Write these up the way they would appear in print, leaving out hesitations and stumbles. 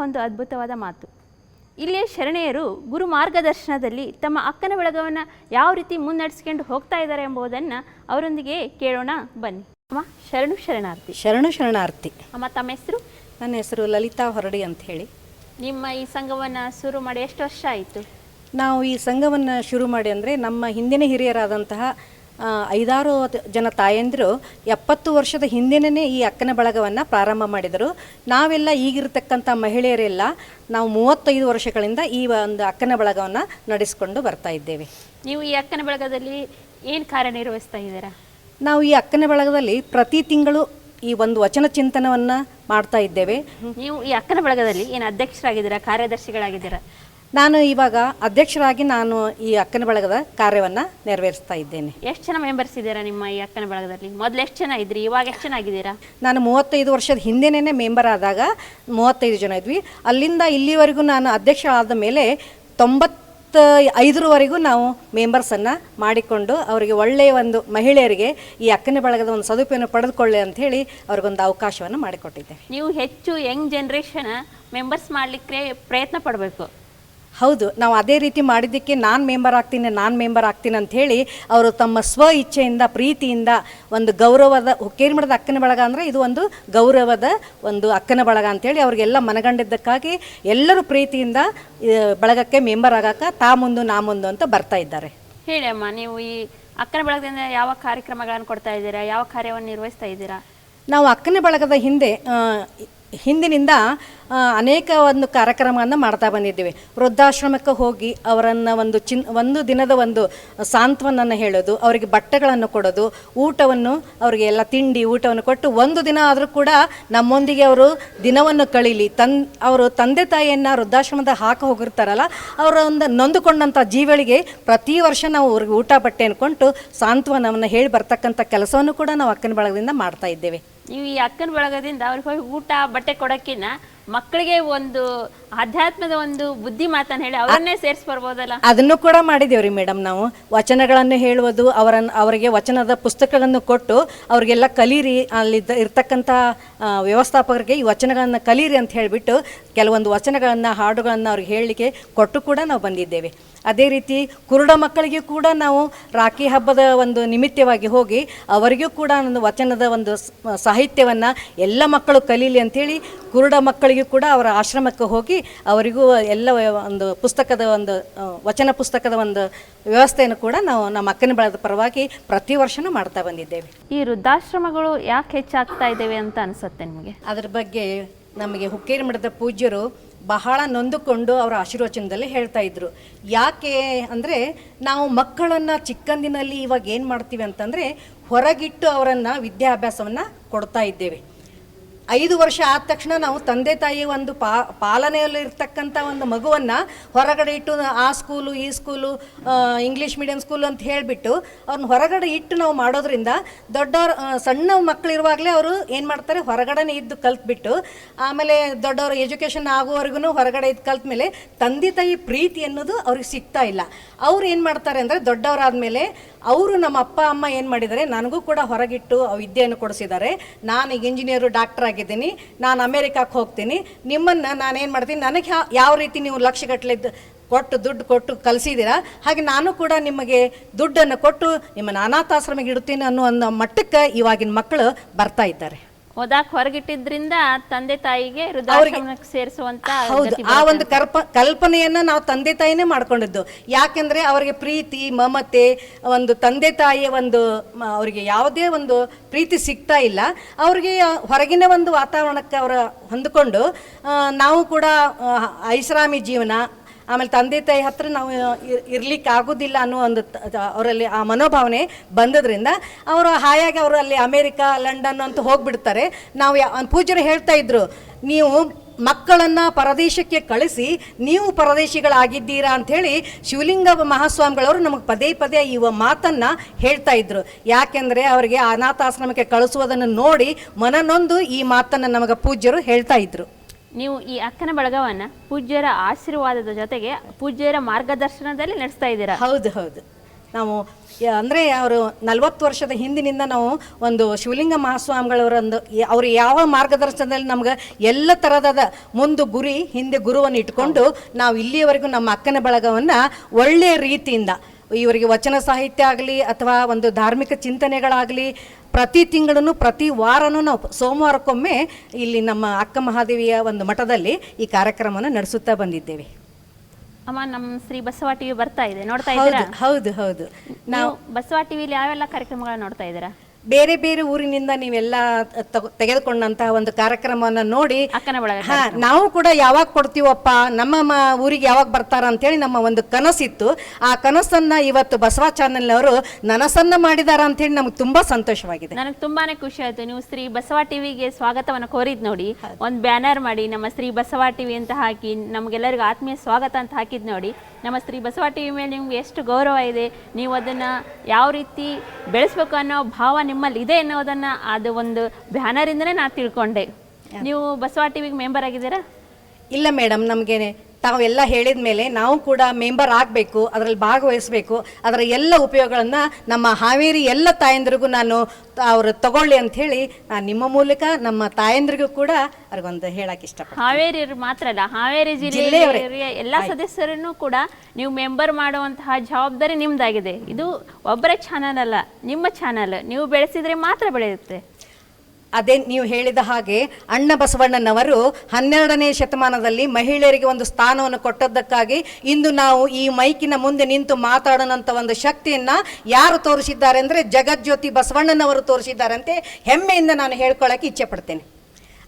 ಒಂದು ಅದ್ಭುತವಾದ ಮಾತು. ಇಲ್ಲಿಯ ಶರಣೆಯರು ಗುರು ಮಾರ್ಗದರ್ಶನದಲ್ಲಿ ತಮ್ಮ ಅಕ್ಕನ ಬಳಗವನ್ನು ಯಾವ ರೀತಿ ಮುನ್ನಡೆಸ್ಕೊಂಡು ಹೋಗ್ತಾ ಇದ್ದಾರೆ ಎಂಬುದನ್ನು ಅವರೊಂದಿಗೆ ಕೇಳೋಣ ಬನ್ನಿ. ಅಮ್ಮ ಶರಣು ಶರಣಾರ್ಥಿ. ಶರಣು ಶರಣಾರ್ಥಿ. ಅಮ್ಮ ತಮ್ಮ ಹೆಸರು? ನನ್ನ ಹೆಸರು ಲಲಿತಾ ಹೊರಡಿ ಅಂತ ಹೇಳಿ. ನಿಮ್ಮ ಈ ಸಂಘವನ್ನು ಶುರು ಮಾಡಿ ಎಷ್ಟು ವರ್ಷ ಆಯಿತು? ನಾವು ಈ ಸಂಘವನ್ನು ಶುರು ಮಾಡಿ ಅಂದರೆ ನಮ್ಮ ಹಿಂದಿನ ಹಿರಿಯರಾದಂತಹ 5-6 ಜನ ತಾಯಂದಿರು 70 ವರ್ಷದ ಹಿಂದಿನೇ ಈ ಅಕ್ಕನ ಬಳಗವನ್ನು ಪ್ರಾರಂಭ ಮಾಡಿದರು. ನಾವೆಲ್ಲ ಈಗಿರ್ತಕ್ಕಂಥ ಮಹಿಳೆಯರೆಲ್ಲ ನಾವು 35 ವರ್ಷಗಳಿಂದ ಈ ಒಂದು ಅಕ್ಕನ ಬಳಗವನ್ನು ನಡೆಸಿಕೊಂಡು ಬರ್ತಾ ಇದ್ದೇವೆ. ನೀವು ಈ ಅಕ್ಕನ ಬಳಗದಲ್ಲಿ ಏನು ಕಾರ್ಯನಿರ್ವಹಿಸ್ತಾ ಇದ್ದೀರಾ? ನಾವು ಈ ಅಕ್ಕನ ಬಳಗದಲ್ಲಿ ಪ್ರತಿ ತಿಂಗಳು ಈ ಒಂದು ವಚನ ಚಿಂತನವನ್ನು ಮಾಡ್ತಾ ಇದ್ದೇವೆ. ನೀವು ಈ ಅಕ್ಕನ ಬಳಗದಲ್ಲಿ ಏನು ಅಧ್ಯಕ್ಷರಾಗಿದ್ದೀರಾ, ಕಾರ್ಯದರ್ಶಿಗಳಾಗಿದ್ದೀರಾ? ನಾನು ಇವಾಗ ಅಧ್ಯಕ್ಷರಾಗಿ ನಾನು ಈ ಅಕ್ಕನ ಬಳಗದ ಕಾರ್ಯವನ್ನು ನೆರವೇರಿಸ್ತಾ ಇದ್ದೇನೆ. ಎಷ್ಟು ಜನ ಮೆಂಬರ್ಸ್ ಇದ್ದೀರಾ ನಿಮ್ಮ ಈ ಅಕ್ಕನ ಬಳಗದಲ್ಲಿ? ಮೊದಲು ಎಷ್ಟು ಜನ ಇದ್ರಿ, ಇವಾಗ ಎಷ್ಟು ಜನ ಆಗಿದ್ದೀರಾ? ನಾನು 35 ವರ್ಷದ ಹಿಂದೆನೇ ಮೆಂಬರ್ ಆದಾಗ 35 ಜನ ಇದ್ವಿ. ಅಲ್ಲಿಂದ ಇಲ್ಲಿವರೆಗೂ ನಾನು ಅಧ್ಯಕ್ಷ ಆದ ಮೇಲೆ 95ರವರೆಗೂ ನಾವು ಮೆಂಬರ್ಸನ್ನು ಮಾಡಿಕೊಂಡು ಅವರಿಗೆ ಒಳ್ಳೆಯ ಒಂದು ಮಹಿಳೆಯರಿಗೆ ಈ ಅಕ್ಕನ ಬಳಗದ ಒಂದು ಸದುಪಯೋಗ ಪಡೆದುಕೊಳ್ಳಿ ಅಂಥೇಳಿ ಅವ್ರಿಗೊಂದು ಅವಕಾಶವನ್ನು ಮಾಡಿಕೊಟ್ಟಿದ್ದೇವೆ. ನೀವು ಹೆಚ್ಚು ಯಂಗ್ ಜನ್ರೇಷನ್ ಮೆಂಬರ್ಸ್ ಮಾಡಲಿಕ್ಕೆ ಪ್ರಯತ್ನ ಪಡಬೇಕು. ಹೌದು, ನಾವು ಅದೇ ರೀತಿ ಮಾಡಿದ್ದಕ್ಕೆ ನಾನು ಮೆಂಬರ್ ಆಗ್ತೀನಿ ಅಂಥೇಳಿ ಅವರು ತಮ್ಮ ಸ್ವ ಇಚ್ಛೆಯಿಂದ ಪ್ರೀತಿಯಿಂದ ಒಂದು ಗೌರವದ ಹುಕ್ಕೇರಿ ಮಠದ ಅಕ್ಕನ ಬಳಗ ಅಂದರೆ ಇದು ಒಂದು ಗೌರವದ ಒಂದು ಅಕ್ಕನ ಬಳಗ ಅಂಥೇಳಿ ಅವ್ರಿಗೆಲ್ಲ ಮನಗಂಡಿದ್ದಕ್ಕಾಗಿ ಎಲ್ಲರೂ ಪ್ರೀತಿಯಿಂದ ಬಳಗಕ್ಕೆ ಮೆಂಬರ್ ಆಗೋಕ್ಕೆ ತಾ ಮುಂದು ನಾ ಮುಂದು ಅಂತ ಬರ್ತಾ ಇದ್ದಾರೆ. ಹೇಳಿ ಅಮ್ಮ, ನೀವು ಈ ಅಕ್ಕನ ಬಳಗದಿಂದ ಯಾವ ಕಾರ್ಯಕ್ರಮಗಳನ್ನು ಕೊಡ್ತಾ ಇದ್ದೀರಾ, ಯಾವ ಕಾರ್ಯವನ್ನು ನಿರ್ವಹಿಸ್ತಾ ಇದ್ದೀರಾ? ನಾವು ಅಕ್ಕನ ಬಳಗದ ಹಿಂದಿನಿಂದ ಅನೇಕ ಒಂದು ಕಾರ್ಯಕ್ರಮವನ್ನು ಮಾಡ್ತಾ ಬಂದಿದ್ದೇವೆ. ವೃದ್ಧಾಶ್ರಮಕ್ಕೆ ಹೋಗಿ ಅವರನ್ನು ಒಂದು ದಿನದ ಒಂದು ಸಾಂತ್ವನನ್ನು ಹೇಳೋದು, ಅವರಿಗೆ ಬಟ್ಟೆಗಳನ್ನು ಕೊಡೋದು, ಊಟವನ್ನು ಅವರಿಗೆ ಎಲ್ಲ ತಿಂಡಿ ಊಟವನ್ನು ಕೊಟ್ಟು ಒಂದು ದಿನ ಆದರೂ ಕೂಡ ನಮ್ಮೊಂದಿಗೆ ಅವರು ದಿನವನ್ನು ಕಳೀಲಿ. ಅವರು ತಂದೆ ತಾಯಿಯನ್ನು ವೃದ್ಧಾಶ್ರಮದ ಹೋಗಿರ್ತಾರಲ್ಲ, ಅವರ ಒಂದು ನೊಂದುಕೊಂಡಂಥ ಜೀವಗಳಿಗೆ ಪ್ರತಿ ವರ್ಷ ನಾವು ಅವ್ರಿಗೆ ಊಟ ಬಟ್ಟೆಯನ್ನು ಕೊಟ್ಟು ಸಾಂತ್ವನವನ್ನು ಹೇಳಿ ಬರ್ತಕ್ಕಂಥ ಕೆಲಸವನ್ನು ಕೂಡ ನಾವು ಅಕ್ಕನ ಬಳಗದಿಂದ ಮಾಡ್ತಾ ಇದ್ದೇವೆ. ನೀವು ಈ ಅಕ್ಕನ ಬಳಗದಿಂದ ಅವ್ರಿಗೆ ಹೋಗಿ ಊಟ ಬಟ್ಟೆ ಕೊಡೋಕ್ಕಿಂತ ಮಕ್ಕಳಿಗೆ ಒಂದು ಆಧ್ಯಾತ್ಮದ ಒಂದು ಬುದ್ಧಿ ಮಾತನ್ನು ಹೇಳಿ ಅವರನ್ನೇ ಸೇರಿಸಿ ಬರ್ಬೋದಲ್ಲ? ಅದನ್ನು ಕೂಡ ಮಾಡಿದ್ದೇವ್ರಿ ಮೇಡಮ್. ನಾವು ವಚನಗಳನ್ನು ಹೇಳುವುದು, ಅವರಿಗೆ ವಚನದ ಪುಸ್ತಕಗಳನ್ನು ಕೊಟ್ಟು ಅವರಿಗೆಲ್ಲ ಕಲೀರಿ, ಅಲ್ಲಿ ಇರ್ತಕ್ಕಂಥ ವ್ಯವಸ್ಥಾಪಕರಿಗೆ ಈ ವಚನಗಳನ್ನು ಕಲೀರಿ ಅಂತ ಹೇಳಿಬಿಟ್ಟು ಕೆಲವೊಂದು ವಚನಗಳನ್ನು ಹಾಡುಗಳನ್ನು ಅವ್ರಿಗೆ ಹೇಳಲಿಕ್ಕೆ ಕೊಟ್ಟು ಕೂಡ ನಾವು ಬಂದಿದ್ದೇವೆ. ಅದೇ ರೀತಿ ಕುರುಡ ಮಕ್ಕಳಿಗೂ ಕೂಡ ನಾವು ರಾಖಿ ಹಬ್ಬದ ಒಂದು ನಿಮಿತ್ತವಾಗಿ ಹೋಗಿ ಅವರಿಗೂ ಕೂಡ ಒಂದು ವಚನದ ಒಂದು ಸಾಹಿತ್ಯವನ್ನು ಎಲ್ಲ ಮಕ್ಕಳು ಕಲೀಲಿ ಅಂಥೇಳಿ ಕುರುಡ ಮಕ್ಕಳಿಗೂ ಕೂಡ ಅವರ ಆಶ್ರಮಕ್ಕೆ ಹೋಗಿ ಅವರಿಗೂ ಎಲ್ಲ ಒಂದು ವಚನ ಪುಸ್ತಕದ ಒಂದು ವ್ಯವಸ್ಥೆಯನ್ನು ಕೂಡ ನಾವು ನಮ್ಮ ಅಕ್ಕನ ಬಳಗದ ಪರವಾಗಿ ಪ್ರತಿ ವರ್ಷವೂ ಮಾಡ್ತಾ ಬಂದಿದ್ದೇವೆ. ಈ ವೃದ್ಧಾಶ್ರಮಗಳು ಯಾಕೆ ಹೆಚ್ಚಾಗ್ತಾ ಇದ್ದೇವೆ ಅಂತ ಅನಿಸುತ್ತೆ ನಿಮಗೆ? ಅದ್ರ ಬಗ್ಗೆ ನಮಗೆ ಹುಕ್ಕೇರಿ ಮಠದ ಪೂಜ್ಯರು ಬಹಳ ನೊಂದುಕೊಂಡು ಅವರ ಆಶೀರ್ವಚನದಲ್ಲಿ ಹೇಳ್ತಾ ಇದ್ರು. ಯಾಕೆ ಅಂದರೆ ನಾವು ಮಕ್ಕಳನ್ನು ಚಿಕ್ಕಂದಿನಲ್ಲಿ ಇವಾಗ ಏನು ಮಾಡ್ತೀವಿ ಅಂತಂದರೆ ಹೊರಗಿಟ್ಟು ಅವರನ್ನು ವಿದ್ಯಾಭ್ಯಾಸವನ್ನು ಕೊಡ್ತಾ ಇದ್ದೇವೆ. 5 ವರ್ಷ ಆದ ತಕ್ಷಣ ನಾವು ತಂದೆ ತಾಯಿ ಒಂದು ಪಾಲನೆಯಲ್ಲಿ ಇರ್ತಕ್ಕಂಥ ಒಂದು ಮಗುವನ್ನು ಹೊರಗಡೆ ಇಟ್ಟು ಆ ಸ್ಕೂಲು ಈ ಸ್ಕೂಲು ಇಂಗ್ಲೀಷ್ ಮೀಡಿಯಂ ಸ್ಕೂಲು ಅಂತ ಹೇಳಿಬಿಟ್ಟು ಅವ್ರನ್ನ ಹೊರಗಡೆ ಇಟ್ಟು ನಾವು ಮಾಡೋದ್ರಿಂದ ಸಣ್ಣ ಮಕ್ಕಳಿರುವಾಗಲೇ ಅವರು ಏನು ಮಾಡ್ತಾರೆ, ಹೊರಗಡೆನೇ ಇದ್ದು ಕಲ್ತ್ಬಿಟ್ಟು ಆಮೇಲೆ ದೊಡ್ಡವರು ಎಜುಕೇಷನ್ ಆಗುವವರೆಗೂ ಹೊರಗಡೆ ಇದ್ದು ಕಲ್ತ ಮೇಲೆ ತಂದೆ ತಾಯಿ ಪ್ರೀತಿ ಅನ್ನೋದು ಅವ್ರಿಗೆ ಸಿಗ್ತಾ ಇಲ್ಲ. ಅವ್ರು ಏನು ಮಾಡ್ತಾರೆ ಅಂದರೆ ದೊಡ್ಡವರಾದಮೇಲೆ ಅವರು ನಮ್ಮ ಅಪ್ಪ ಅಮ್ಮ ಏನು ಮಾಡಿದ್ದಾರೆ, ನನಗೂ ಕೂಡ ಹೊರಗಿಟ್ಟು ವಿದ್ಯೆಯನ್ನು ಕೊಡಿಸಿದ್ದಾರೆ. ನಾನು ಈಗ ಇಂಜಿನಿಯರು ಡಾಕ್ಟರ್ ಆಗಿದ್ದೀನಿ, ನಾನು ಅಮೇರಿಕಕ್ಕೆ ಹೋಗ್ತೀನಿ, ನಿಮ್ಮನ್ನು ನಾನೇನು ಮಾಡ್ತೀನಿ, ನನಗೆ ಯಾವ ರೀತಿ ನೀವು ಲಕ್ಷಗಟ್ಟಲೆ ದುಡ್ಡು ಕೊಟ್ಟು ಕಲಿಸಿದ್ದೀರಾ, ಹಾಗೆ ನಾನು ಕೂಡ ನಿಮಗೆ ದುಡ್ಡನ್ನು ಕೊಟ್ಟು ನಿಮ್ಮನ್ನು ಅನಾಥಾಶ್ರಮಕ್ಕೆ ಇಡ್ತೀನಿ ಅನ್ನೋ ಒಂದು ಮಟ್ಟಕ್ಕೆ ಇವಾಗಿನ ಮಕ್ಕಳು ಬರ್ತಾ ಇದ್ದಾರೆ. ಓದಾಕ್ ಹೊರಗಿಟ್ಟಿದ್ರಿಂದ ತಂದೆ ತಾಯಿಗೆ ವೃದ್ಧಾಶ್ರಮಕ್ಕೆ ಸೇರಿಸುವಂತ ಆ ಒಂದು ಕಲ್ಪನೆಯನ್ನ ನಾವು ತಂದೆ ತಾಯಿನೇ ಮಾಡ್ಕೊಂಡಿದ್ದು. ಯಾಕೆಂದ್ರೆ ಅವರಿಗೆ ಪ್ರೀತಿ ಮಮತೆ ಒಂದು ತಂದೆ ತಾಯಿಯ ಒಂದು ಅವರಿಗೆ ಯಾವುದೇ ಒಂದು ಪ್ರೀತಿ ಸಿಗ್ತಾ ಇಲ್ಲ. ಅವ್ರಿಗೆ ಹೊರಗಿನ ಒಂದು ವಾತಾವರಣಕ್ಕೆ ಅವರ ಹೊಂದಿಕೊಂಡು ನಾವು ಕೂಡ ಐಷಾರಾಮಿ ಜೀವನ, ಆಮೇಲೆ ತಂದೆ ತಾಯಿ ಹತ್ರ ನಾವು ಇರ್ಲಿಕ್ಕೆ ಆಗೋದಿಲ್ಲ ಅನ್ನೋ ಒಂದು ಅವರಲ್ಲಿ ಆ ಮನೋಭಾವನೆ ಬಂದದ್ರಿಂದ ಅವರು ಹಾಯಾಗಿ ಅವರು ಅಲ್ಲಿ ಅಮೇರಿಕಾ ಲಂಡನ್ ಅಂತ ಹೋಗ್ಬಿಡ್ತಾರೆ. ನಾವು ಪೂಜ್ಯರು ಹೇಳ್ತಾ ಇದ್ರು, ನೀವು ಮಕ್ಕಳನ್ನು ಪರದೇಶಕ್ಕೆ ಕಳಿಸಿ ನೀವು ಪರದೇಶಿಗಳಾಗಿದ್ದೀರಾ ಅಂಥೇಳಿ ಶಿವಲಿಂಗ ಮಹಾಸ್ವಾಮಿಗಳವರು ನಮಗೆ ಪದೇ ಪದೇ ಈ ಮಾತನ್ನು ಹೇಳ್ತಾ ಇದ್ರು. ಯಾಕೆಂದರೆ ಅವರಿಗೆ ಅನಾಥಾಶ್ರಮಕ್ಕೆ ಕಳಿಸುವುದನ್ನು ನೋಡಿ ಮನನೊಂದು ಈ ಮಾತನ್ನು ನಮಗೆ ಪೂಜ್ಯರು ಹೇಳ್ತಾ ಇದ್ರು. ನೀವು ಈ ಅಕ್ಕನ ಬಳಗವನ್ನು ಪೂಜ್ಯರ ಆಶೀರ್ವಾದದ ಜೊತೆಗೆ ಪೂಜ್ಯರ ಮಾರ್ಗದರ್ಶನದಲ್ಲಿ ನಡೆಸ್ತಾ ಇದ್ದೀರಾ? ಹೌದು ಹೌದು. ನಾವು ಅಂದರೆ ಅವರು 40 ವರ್ಷದ ಹಿಂದಿನಿಂದ ನಾವು ಒಂದು ಶಿವಲಿಂಗ ಮಹಾಸ್ವಾಮಿಗಳವರೊಂದು ಅವರು ಯಾವ ಮಾರ್ಗದರ್ಶನದಲ್ಲಿ ನಮ್ಗೆ ಎಲ್ಲ ಥರದ ಮುಂದೆ ಗುರಿ ಹಿಂದೆ ಗುರುವನ್ನು ಇಟ್ಕೊಂಡು ನಾವು ಇಲ್ಲಿಯವರೆಗೂ ನಮ್ಮ ಅಕ್ಕನ ಬಳಗವನ್ನು ಒಳ್ಳೆಯ ರೀತಿಯಿಂದ ಇವರಿಗೆ ವಚನ ಸಾಹಿತ್ಯ ಆಗಲಿ ಅಥವಾ ಒಂದು ಧಾರ್ಮಿಕ ಚಿಂತನೆಗಳಾಗಲಿ ಪ್ರತಿ ತಿಂಗಳೂ ಪ್ರತಿ ವಾರನೂ ನಾವು ಸೋಮವಾರಕ್ಕೊಮ್ಮೆ ಇಲ್ಲಿ ನಮ್ಮ ಅಕ್ಕ ಮಹಾದೇವಿಯ ಒಂದು ಮಠದಲ್ಲಿ ಈ ಕಾರ್ಯಕ್ರಮವನ್ನು ನಡೆಸುತ್ತಾ ಬಂದಿದ್ದೇವೆ. ಅಮ್ಮ, ನಮ್ಮ ಶ್ರೀ ಬಸವ ಟಿವಿ ಬರ್ತಾ ಇದೆ, ನೋಡ್ತಾ ಇದ್ದೀರಾ? ಹೌದು ಹೌದು. ನಾವು ಬಸವ ಟಿವಿಲಿ ಯಾವೆಲ್ಲ ಕಾರ್ಯಕ್ರಮಗಳನ್ನ ನೋಡ್ತಾ ಇದ್ದೀರಾ? ಬೇರೆ ಬೇರೆ ಊರಿನಿಂದ ನೀವೆಲ್ಲ ತೆಗೆದುಕೊಂಡಂತಹ ಒಂದು ಕಾರ್ಯಕ್ರಮವನ್ನು ನೋಡಿ ಅಕ್ಕನ ಬಳಗ ನಾವು ಕೂಡ ಯಾವಾಗ ಕೊಡ್ತೀವಪ್ಪ ನಮ್ಮ ಊರಿಗೆ ಯಾವಾಗ ಬರ್ತಾರ ಅಂತೇಳಿ ನಮ್ಮ ಒಂದು ಕನಸಿತ್ತು. ಆ ಕನಸನ್ನ ಇವತ್ತು ಬಸವ ಚಾನೆಲ್ನವರು ನನಸನ್ನ ಮಾಡಿದಾರ ಅಂತೇಳಿ ನಮ್ಗೆ ತುಂಬಾ ಸಂತೋಷವಾಗಿದೆ. ನನಗೆ ತುಂಬಾನೇ ಖುಷಿ ಆಯ್ತು. ನೀವು ಶ್ರೀ ಬಸವ ಟಿವಿಗೆ ಸ್ವಾಗತವನ್ನು ಕೋರಿದ್ ನೋಡಿ, ಒಂದು ಬ್ಯಾನರ್ ಮಾಡಿ ನಮ್ಮ ಶ್ರೀ ಬಸವ ಟಿವಿ ಅಂತ ಹಾಕಿ ನಮಗೆಲ್ಲರಿಗೂ ಆತ್ಮೀಯ ಸ್ವಾಗತ ಅಂತ ಹಾಕಿದ್ ನೋಡಿ, ನಮ್ಮ ಶ್ರೀ ಬಸವ ಟಿವಿ ಮೇಲೆ ನಿಮ್ಗೆ ಎಷ್ಟು ಗೌರವ ಇದೆ, ನೀವು ಅದನ್ನು ಯಾವ ರೀತಿ ಬೆಳೆಸ್ಬೇಕು ಅನ್ನೋ ಭಾವ ನಿಮ್ಮಲ್ಲಿ ಇದೆ ಅನ್ನೋದನ್ನು ಅದು ಒಂದು ಬ್ಯಾನರಿಂದನೇ ನಾನು ತಿಳ್ಕೊಂಡೆ. ನೀವು ಬಸವ ಟಿವಿಗೆ ಮೆಂಬರ್ ಆಗಿದ್ದೀರಾ? ಇಲ್ಲ ಮೇಡಮ್, ನಮಗೆ ತಾವೆಲ್ಲ ಹೇಳಿದ ಮೇಲೆ ನಾವು ಕೂಡ ಮೆಂಬರ್ ಆಗಬೇಕು, ಅದರಲ್ಲಿ ಭಾಗವಹಿಸಬೇಕು, ಅದರ ಎಲ್ಲ ಉಪಯೋಗಗಳನ್ನು ನಮ್ಮ ಹಾವೇರಿ ಎಲ್ಲ ತಾಯಂದ್ರಿಗೂ ನಾನು ಅವರು ತಗೊಳ್ಳಿ ಅಂಥೇಳಿ ನಾನು ನಿಮ್ಮ ಮೂಲಕ ನಮ್ಮ ತಾಯಂದ್ರಿಗೂ ಕೂಡ ಅವ್ರಿಗೊಂದು ಹೇಳಕ್ಕೆ ಇಷ್ಟಪಡ್ತೀನಿ. ಹಾವೇರಿ ಮಾತ್ರ ಅಲ್ಲ, ಹಾವೇರಿ ಜಿಲ್ಲೆಯ ಎಲ್ಲ ಸದಸ್ಯರನ್ನು ಕೂಡ ನೀವು ಮೆಂಬರ್ ಮಾಡುವಂತಹ ಜವಾಬ್ದಾರಿ ನಿಮ್ದಾಗಿದೆ. ಇದು ಒಬ್ಬರ ಚಾನಲ್ ಅಲ್ಲ, ನಿಮ್ಮ ಚಾನಲ್. ನೀವು ಬೆಳೆಸಿದರೆ ಮಾತ್ರ ಬೆಳೆಯುತ್ತೆ. ಅದೇ ನೀವು ಹೇಳಿದ ಹಾಗೆ ಅಣ್ಣ ಬಸವಣ್ಣನವರು 12ನೇ ಶತಮಾನದಲ್ಲಿ ಮಹಿಳೆಯರಿಗೆ ಒಂದು ಸ್ಥಾನವನ್ನು ಕೊಟ್ಟದ್ದಕ್ಕಾಗಿ ಇಂದು ನಾವು ಈ ಮೈಕಿನ ಮುಂದೆ ನಿಂತು ಮಾತಾಡೋಣಂಥ ಒಂದು ಶಕ್ತಿಯನ್ನು ಯಾರು ತೋರಿಸಿದ್ದಾರೆ ಅಂದರೆ ಜಗಜ್ಯೋತಿ ಬಸವಣ್ಣನವರು ತೋರಿಸಿದ್ದಾರೆ ಅಂತ ಹೆಮ್ಮೆಯಿಂದ ನಾನು ಹೇಳ್ಕೊಳ್ಳೋಕೆ ಇಚ್ಛೆ ಪಡ್ತೇನೆ.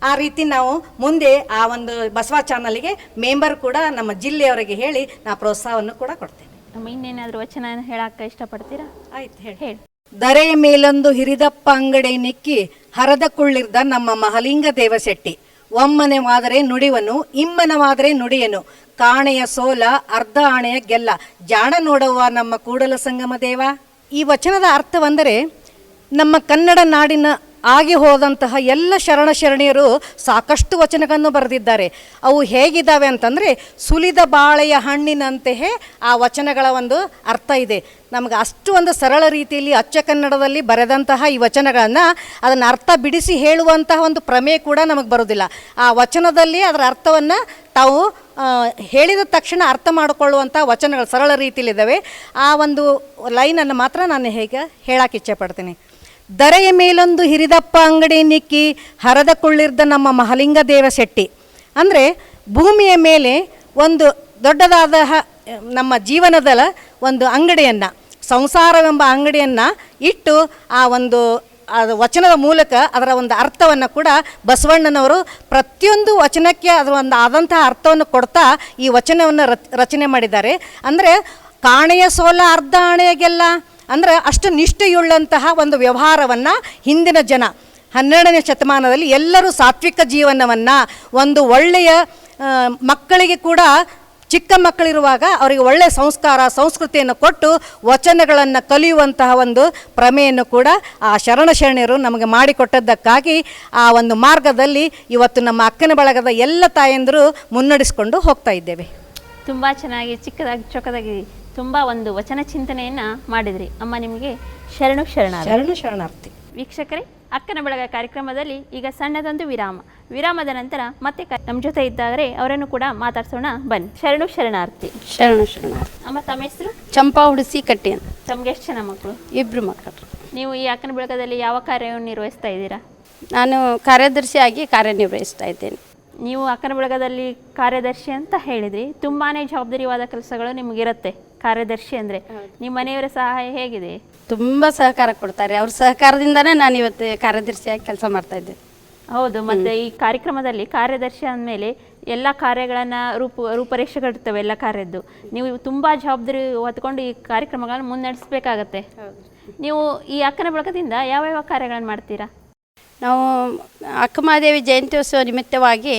ಆ ರೀತಿ ನಾವು ಮುಂದೆ ಆ ಒಂದು ಬಸವ ಚಾನಲ್ಗೆ ಮೆಂಬರ್ ಕೂಡ ನಮ್ಮ ಜಿಲ್ಲೆಯವರಿಗೆ ಹೇಳಿ ನಾ ಪ್ರೋತ್ಸಾಹವನ್ನು ಕೂಡ ಕೊಡ್ತೇನೆ. ಇನ್ನೇನಾದರೂ ವಚನ ಹೇಳಕ್ಕೆ ಇಷ್ಟಪಡ್ತೀರಾ? ಆಯ್ತು, ಹೇಳಿ. ಹೇಳಿ. ಧರೆಯ ಮೇಲೊಂದು ಹಿರಿದಪ್ಪ ಅಂಗಡಿ ನಿಕ್ಕಿ ಹರದ ಕುಳ್ಳಿರ್ದ ನಮ್ಮ ಮಹಲಿಂಗ ದೇವಶೆಟ್ಟಿ. ಒಮ್ಮನೆವಾದರೆ ನುಡಿವನು, ಇಮ್ಮನವಾದರೆ ನುಡಿಯನು. ಕಾಣೆಯ ಸೋಲ ಅರ್ಧ ಆಣೆಯ ಗೆಲ್ಲ, ಜಾಣ ನೋಡುವ ನಮ್ಮ ಕೂಡಲ ಸಂಗಮ ದೇವ. ಈ ವಚನದ ಅರ್ಥವೆಂದರೆ ನಮ್ಮ ಕನ್ನಡ ನಾಡಿನ ಆಗಿ ಹೋದಂತಹ ಎಲ್ಲ ಶರಣಶರಣೀಯರು ಸಾಕಷ್ಟು ವಚನಗಳನ್ನು ಬರೆದಿದ್ದಾರೆ. ಅವು ಹೇಗಿದ್ದಾವೆ ಅಂತಂದರೆ ಸುಲಿದ ಬಾಳೆಯ ಹಣ್ಣಿನಂತೆಯೇ ಆ ವಚನಗಳ ಒಂದು ಅರ್ಥ ಇದೆ. ನಮಗೆ ಅಷ್ಟು ಒಂದು ಸರಳ ರೀತಿಯಲ್ಲಿ ಅಚ್ಚ ಕನ್ನಡದಲ್ಲಿ ಬರೆದಂತಹ ಈ ವಚನಗಳನ್ನು ಅದನ್ನು ಅರ್ಥ ಬಿಡಿಸಿ ಹೇಳುವಂತಹ ಒಂದು ಪ್ರಮೇಯ ಕೂಡ ನಮಗೆ ಬರೋದಿಲ್ಲ. ಆ ವಚನದಲ್ಲಿ ಅದರ ಅರ್ಥವನ್ನು ತಾವು ಹೇಳಿದ ತಕ್ಷಣ ಅರ್ಥ ಮಾಡಿಕೊಳ್ಳುವಂಥ ವಚನಗಳು ಸರಳ ರೀತಿಯಲ್ಲಿದ್ದಾವೆ. ಆ ಒಂದು ಲೈನನ್ನು ಮಾತ್ರ ನಾನು ಹೇಗೆ ಹೇಳಕ್ಕೆ ಇಚ್ಛೆ ಪಡ್ತೀನಿ. ಧರೆಯ ಮೇಲೊಂದು ಹಿರಿದಪ್ಪ ಅಂಗಡಿ ನಿಕ್ಕಿ ಹರದ ಕುಳ್ಳಿರ್ದ ನಮ್ಮ ಮಹಲಿಂಗ ದೇವಶೆಟ್ಟಿ ಅಂದರೆ ಭೂಮಿಯ ಮೇಲೆ ಒಂದು ದೊಡ್ಡದಾದ ನಮ್ಮ ಜೀವನದ ಒಂದು ಅಂಗಡಿಯನ್ನು, ಸಂಸಾರವೆಂಬ ಅಂಗಡಿಯನ್ನು ಇಟ್ಟು ಆ ಒಂದು ವಚನದ ಮೂಲಕ ಅದರ ಒಂದು ಅರ್ಥವನ್ನು ಕೂಡ ಬಸವಣ್ಣನವರು ಪ್ರತಿಯೊಂದು ವಚನಕ್ಕೆ ಅದರ ಒಂದು ಆದಂತಹ ಅರ್ಥವನ್ನು ಕೊಡ್ತಾ ಈ ವಚನವನ್ನು ರಚನೆ ಮಾಡಿದ್ದಾರೆ. ಅಂದರೆ ಕಾಣೆಯ ಸೋಲ ಅರ್ಧ ಆಣೆಗೆಲ್ಲ ಅಂದರೆ ಅಷ್ಟು ನಿಷ್ಠೆಯುಳ್ಳಂತಹ ಒಂದು ವ್ಯವಹಾರವನ್ನು ಹಿಂದಿನ ಜನ 12ನೇ ಶತಮಾನದಲ್ಲಿ ಎಲ್ಲರೂ ಸಾತ್ವಿಕ ಜೀವನವನ್ನು, ಒಂದು ಒಳ್ಳೆಯ ಮಕ್ಕಳಿಗೆ ಕೂಡ ಚಿಕ್ಕ ಮಕ್ಕಳಿರುವಾಗ ಅವರಿಗೆ ಒಳ್ಳೆಯ ಸಂಸ್ಕಾರ ಸಂಸ್ಕೃತಿಯನ್ನು ಕೊಟ್ಟು ವಚನಗಳನ್ನು ಕಲಿಯುವಂತಹ ಒಂದು ಪ್ರಮೆಯನ್ನು ಕೂಡ ಆ ಶರಣಶರಣರು ನಮಗೆ ಮಾಡಿಕೊಟ್ಟದ್ದಕ್ಕಾಗಿ ಆ ಒಂದು ಮಾರ್ಗದಲ್ಲಿ ಇವತ್ತು ನಮ್ಮ ಅಕ್ಕನ ಬಳಗದ ಎಲ್ಲ ತಾಯಂದಿರು ಮುನ್ನಡೆಸ್ಕೊಂಡು ಹೋಗ್ತಾ ಇದ್ದೇವೆ. ತುಂಬ ಚೆನ್ನಾಗಿ ಚಿಕ್ಕದಾಗಿ ಚೊಕ್ಕದಾಗಿ ತುಂಬ ಒಂದು ವಚನ ಚಿಂತನೆಯನ್ನು ಮಾಡಿದ್ರಿ ಅಮ್ಮ. ನಿಮಗೆ ಶರಣು ಶರಣಾರ್ಥಿ. ವೀಕ್ಷಕರೇ, ಅಕ್ಕನ ಬಳಗ ಕಾರ್ಯಕ್ರಮದಲ್ಲಿ ಈಗ ಸಣ್ಣದೊಂದು ವಿರಾಮದ ನಂತರ ಮತ್ತೆ ನಮ್ಮ ಜೊತೆ ಇದ್ದಾರೆ, ಅವರನ್ನು ಕೂಡ ಮಾತಾಡ್ಸೋಣ ಬನ್ನಿ. ಶರಣಾರ್ಥಿ. ಅಮ್ಮ, ತಮ್ಮ ಹೆಸರು? ಚಂಪಾ ಹುಡಿಸಿ ಕಟ್ಟಿ ಅಂತ. ತಮ್ಗೆ ಎಷ್ಟು ಜನ ಮಕ್ಕಳು? 2 ಮಕ್ಕಳು. ನೀವು ಈ ಅಕ್ಕನ ಬಳಗದಲ್ಲಿ ಯಾವ ಕಾರ್ಯವನ್ನು ನಿರ್ವಹಿಸ್ತಾ ಇದ್ದೀರಾ? ನಾನು ಕಾರ್ಯದರ್ಶಿಯಾಗಿ ಕಾರ್ಯನಿರ್ವಹಿಸ್ತಾ ಇದ್ದೇನೆ. ನೀವು ಅಕ್ಕನ ಬಳಗದಲ್ಲಿ ಕಾರ್ಯದರ್ಶಿ ಅಂತ ಹೇಳಿದ್ರಿ, ತುಂಬಾ ಜವಾಬ್ದಾರಿವಾದ ಕೆಲಸಗಳು ನಿಮಗಿರುತ್ತೆ ಕಾರ್ಯದರ್ಶಿ ಅಂದರೆ. ನಿಮ್ಮ ಮನೆಯವರ ಸಹಾಯ ಹೇಗಿದೆ? ತುಂಬ ಸಹಕಾರ ಕೊಡ್ತಾರೆ. ಅವ್ರ ಸಹಕಾರದಿಂದನೇ ನಾನು ಇವತ್ತು ಕಾರ್ಯದರ್ಶಿಯಾಗಿ ಕೆಲಸ ಮಾಡ್ತಾ ಇದ್ದೇನೆ. ಹೌದು. ಮತ್ತು ಈ ಕಾರ್ಯಕ್ರಮದಲ್ಲಿ ಕಾರ್ಯದರ್ಶಿ ಅಂದಮೇಲೆ ಎಲ್ಲ ಕಾರ್ಯಗಳನ್ನು ರೂಪರೇಷೆಗಳಿರ್ತವೆ ಎಲ್ಲ ಕಾರ್ಯದ್ದು. ನೀವು ತುಂಬ ಜವಾಬ್ದಾರಿ ಹೊತ್ಕೊಂಡು ಈ ಕಾರ್ಯಕ್ರಮಗಳನ್ನು ಮುನ್ನಡೆಸಬೇಕಾಗತ್ತೆ. ನೀವು ಈ ಅಕ್ಕನ ಬಳಗದಿಂದ ಯಾವ ಕಾರ್ಯಗಳನ್ನು ಮಾಡ್ತೀರಾ? ನಾವು ಅಕ್ಕಮಹಾದೇವಿ ಜಯಂತ್ಯೋತ್ಸವ ನಿಮಿತ್ತವಾಗಿ